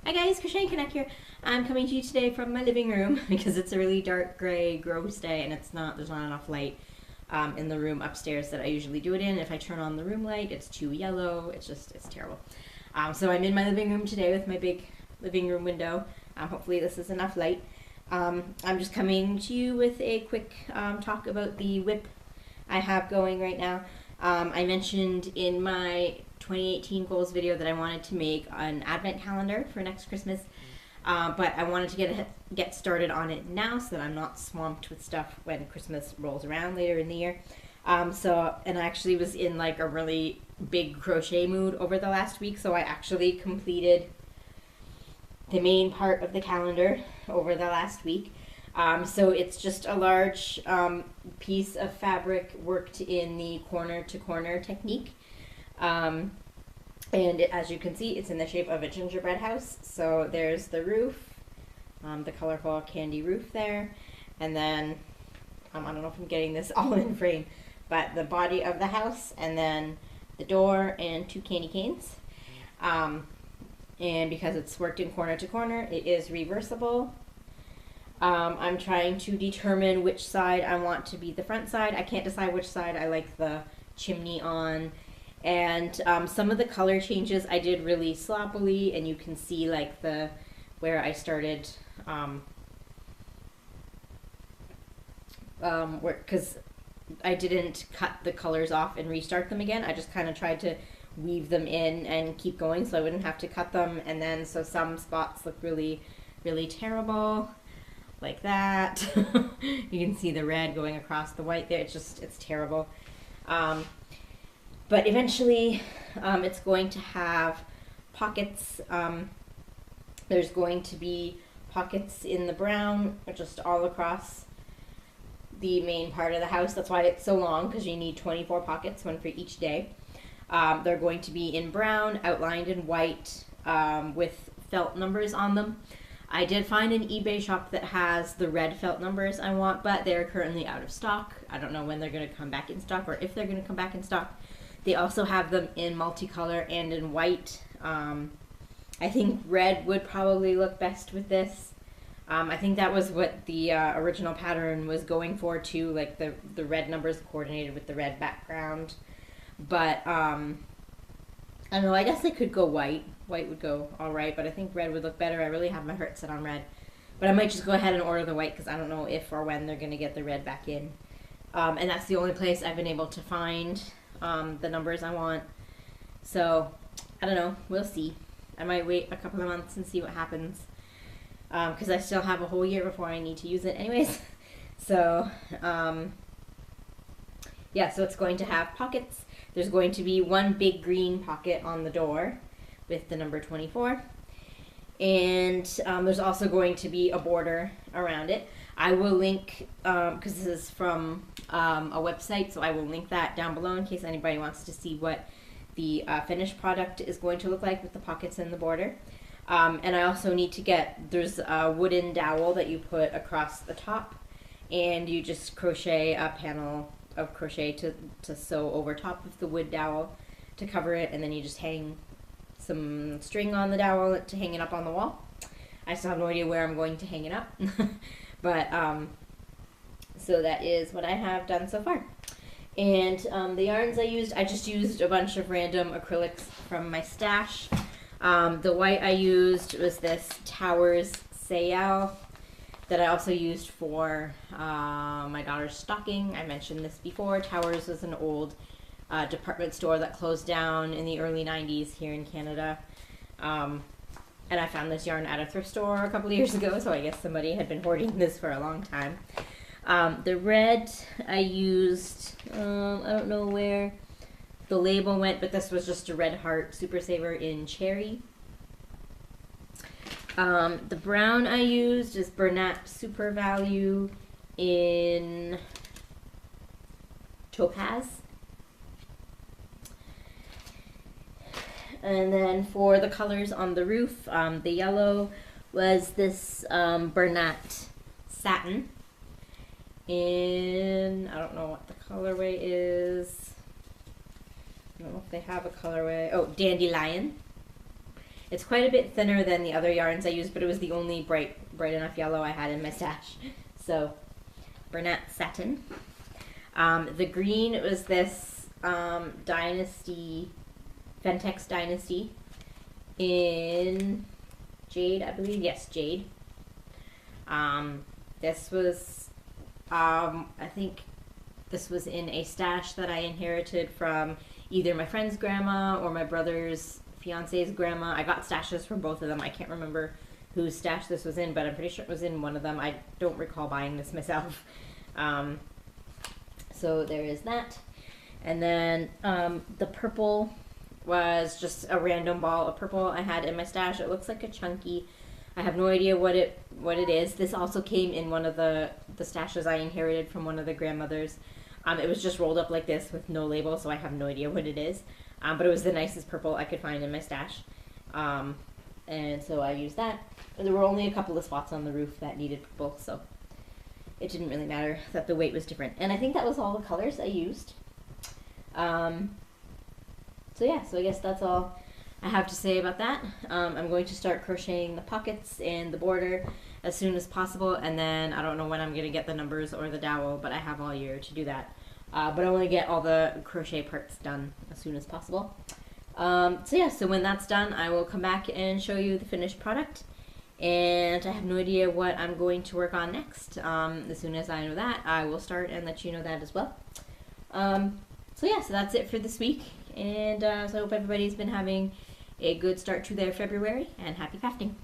Hi guys, Crochet Connect here. I'm coming to you today from my living room because it's a really dark gray gross day and there's not enough light in the room upstairs that I usually do it in. If I turn on the room light, it's too yellow. It's terrible. So I'm in my living room today with my big living room window. Hopefully this is enough light. I'm just coming to you with a quick talk about the WIP I have going right now. I mentioned in my 2018 goals video that I wanted to make an advent calendar for next Christmas, but I wanted to get started on it now so that I'm not swamped with stuff when Christmas rolls around later in the year. And I actually was in like a really big crochet mood over the last week, so I actually completed the main part of the calendar over the last week. So it's just a large piece of fabric worked in the corner to corner technique. And as you can see, it's in the shape of a gingerbread house. So there's the roof, the colorful candy roof there. And then, I don't know if I'm getting this all in frame, but the body of the house, and then the door and 2 candy canes. And because it's worked in corner to corner, it is reversible. I'm trying to determine which side I want to be the front side. I can't decide which side I like the chimney on. And some of the color changes I did really sloppily, and you can see like where I started, because I didn't cut the colors off and restart them again. I just kind of tried to weave them in and keep going so I wouldn't have to cut them. And then so some spots look really, really terrible, like that. You can see the red going across the white there. It's terrible. But eventually it's going to have pockets. There's going to be pockets in the brown just all across the main part of the house. That's why it's so long, because you need 24 pockets, one for each day. They're going to be in brown, outlined in white, with felt numbers on them. I did find an eBay shop that has the red felt numbers I want, but they're currently out of stock. I don't know when they're going to come back in stock, or if they're going to come back in stock. They also have them in multicolor and in white. I think red would probably look best with this. I think that was what the original pattern was going for too, like the red numbers coordinated with the red background. But I don't know, I guess they could go white. White would go alright, but I think red would look better. I really have my heart set on red. But I might just go ahead and order the white, because I don't know if or when they're going to get the red back in. And that's the only place I've been able to find the numbers I want. So I don't know, we'll see. I might wait a couple of months and see what happens, because I still have a whole year before I need to use it anyways. So yeah, so it's going to have pockets. There's going to be one big green pocket on the door with the number 24, and there's also going to be a border around it. I will link, because this is from a website, so I will link that down below in case anybody wants to see what the finished product is going to look like with the pockets and the border. And I also need to there's a wooden dowel that you put across the top, and you just crochet a panel of crochet to sew over top of the wood dowel to cover it, and then you just hang some string on the dowel to hang it up on the wall. I still have no idea where I'm going to hang it up. But so that is what I have done so far. And the yarns I just used a bunch of random acrylics from my stash. The white I used was this Towers Sayal that I also used for my daughter's stocking. I mentioned this before. Towers was an old department store that closed down in the early 90s here in Canada. And I found this yarn at a thrift store a couple of years ago, so I guess somebody had been hoarding this for a long time. The red I used, I don't know where the label went, but this was just a Red Heart Super Saver in cherry. The brown I used is Bernat Super Value in topaz. And then for the colors on the roof, the yellow was this Bernat Satin. And I don't know what the colorway is. I don't know if they have a colorway. Oh, Dandelion. It's quite a bit thinner than the other yarns I used, but it was the only bright enough yellow I had in my stash. So, Bernat Satin. The green, it was this Dynasty, Ventex Dynasty in Jade, I believe. Yes, Jade. This was, I think this was in a stash that I inherited from either my friend's grandma or my brother's fiance's grandma. I got stashes from both of them. I can't remember whose stash this was in, but I'm pretty sure it was in one of them. I don't recall buying this myself. So there is that. And then the purple was just a random ball of purple I had in my stash. It looks like a chunky. I have no idea what it is. This also came in one of the stashes I inherited from one of the grandmothers. It was just rolled up like this with no label, so I have no idea what it is. But it was the nicest purple I could find in my stash. And so I used that. There were only a couple of spots on the roof that needed purple, so it didn't really matter that the weight was different. And I think that was all the colors I used. So yeah, so I guess that's all I have to say about that. I'm going to start crocheting the pockets and the border as soon as possible, and then I don't know when I'm going to get the numbers or the dowel, but I have all year to do that. But I want to get all the crochet parts done as soon as possible. So yeah, so when that's done, I will come back and show you the finished product. And I have no idea what I'm going to work on next. As soon as I know that, I will start and let you know that as well. So yeah, so that's it for this week. And so I hope everybody's been having a good start to their February, and happy crafting.